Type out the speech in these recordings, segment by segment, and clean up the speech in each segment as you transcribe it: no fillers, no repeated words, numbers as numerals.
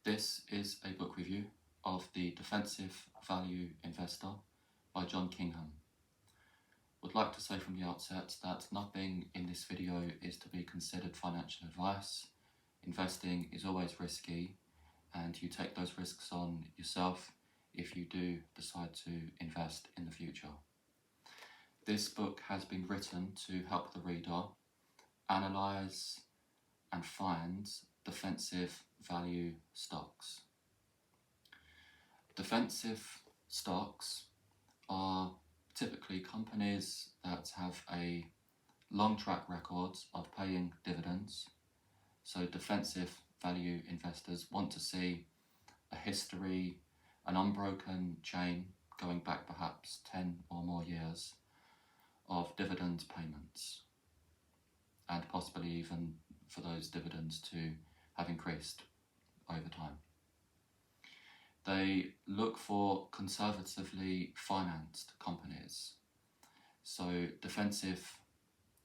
This is a book review of The Defensive Value Investor by John Kingham. Would like to say from the outset that nothing in this video is to be considered financial advice. Investing is always risky and you take those risks on yourself if you do decide to invest in the future. This book has been written to help the reader analyse and find defensive value stocks. Defensive stocks are typically companies that have a long track record of paying dividends. So defensive value investors want to see a history, an unbroken chain going back perhaps 10 or more years of dividend payments, and possibly even for those dividends to have increased over time. They look for conservatively financed companies. So defensive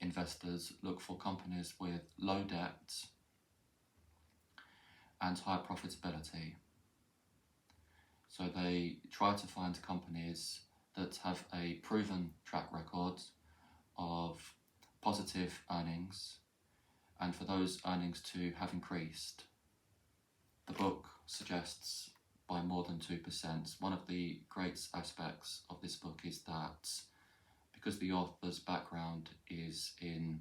investors look for companies with low debt and high profitability. So they try to find companies that have a proven track record of positive earnings, and for those earnings to have increased. The book suggests by more than 2%. One of the great aspects of this book is that because the author's background is in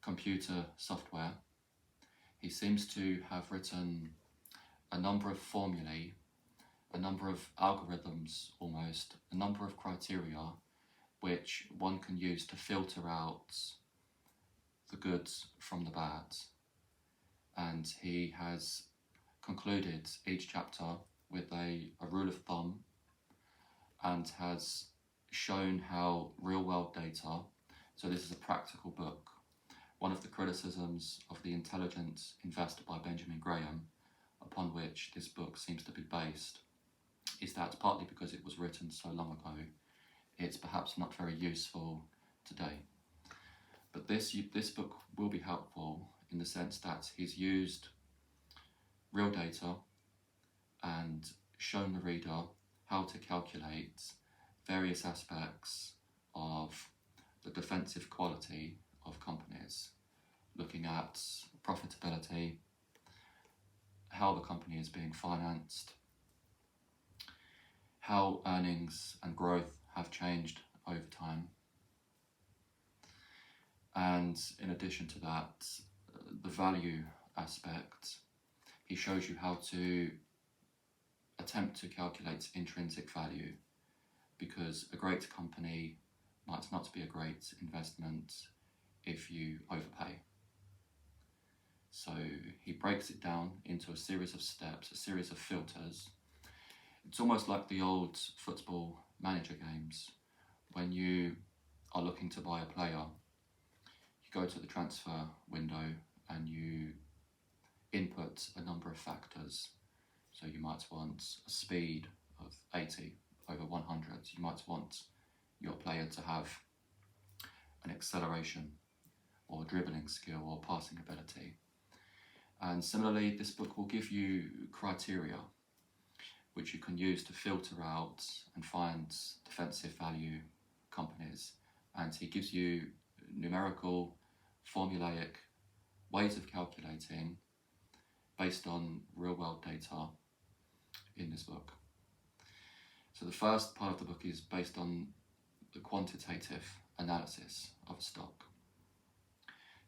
computer software, he seems to have written a number of formulae, a number of algorithms almost, a number of criteria which one can use to filter out the good from the bad. And he has concluded each chapter with a rule of thumb and has shown how real world data, so this is a practical book. One of the criticisms of The Intelligent Investor by Benjamin Graham, upon which this book seems to be based, is that partly because it was written so long ago, it's perhaps not very useful today. But this book will be helpful in the sense that he's used real data and shown the reader how to calculate various aspects of the defensive quality of companies, looking at profitability, how the company is being financed, how earnings and growth have changed over time. And in addition to that, the value aspect, he shows you how to attempt to calculate intrinsic value, because a great company might not be a great investment if you overpay. So he breaks it down into a series of steps, a series of filters. It's almost like the old football manager games. When you are looking to buy a player, you go to the transfer window and you input a number of factors. So you might want a speed of 80 over 100. You might want your player to have an acceleration or dribbling skill or passing ability. And similarly, this book will give you criteria which you can use to filter out and find defensive value companies. And he gives you numerical, formulaic ways of calculating based on real world data in this book. So the first part of the book is based on the quantitative analysis of a stock.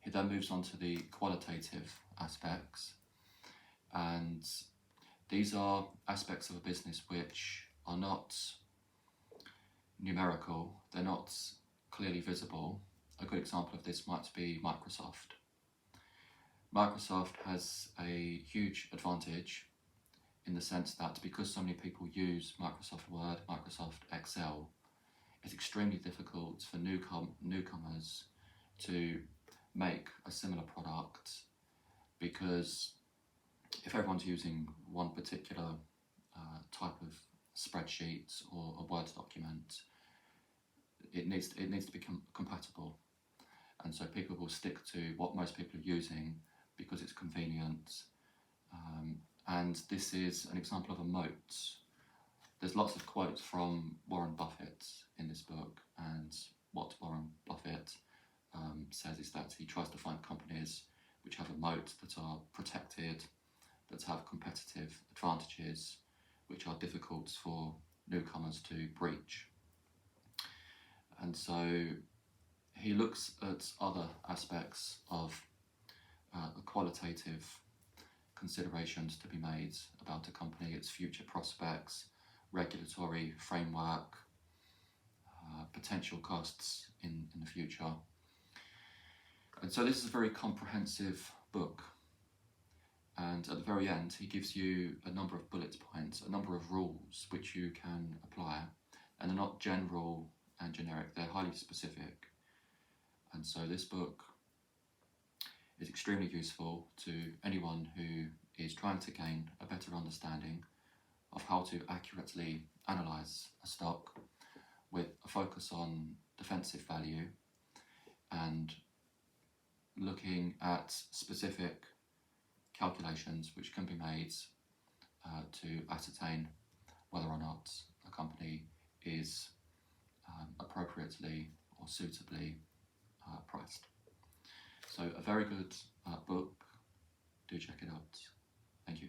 He then moves on to the qualitative aspects, and these are aspects of a business which are not numerical, they're not clearly visible. A good example of this might be Microsoft. Microsoft has a huge advantage in the sense that because so many people use Microsoft Word, Microsoft Excel, it's extremely difficult for newcomers to make a similar product, because if everyone's using one particular type of spreadsheet or a Word document, it needs to be compatible, and so people will stick to what most people are using because it's convenient, And this is an example of a moat. There's lots of quotes from Warren Buffett in this book, and what Warren Buffett says is that he tries to find companies which have a moat, that are protected, that have competitive advantages, which are difficult for newcomers to breach. And so he looks at other aspects of the qualitative considerations to be made about a company, its future prospects, regulatory framework, potential costs in the future. And so this is a very comprehensive book. And at the very end, he gives you a number of bullet points, a number of rules which you can apply. And they're not general and generic, they're highly specific. And so this book is extremely useful to anyone who is trying to gain a better understanding of how to accurately analyse a stock with a focus on defensive value and looking at specific calculations which can be made to ascertain whether or not a company is appropriately or suitably priced. So a very good book. Do check it out. Thank you.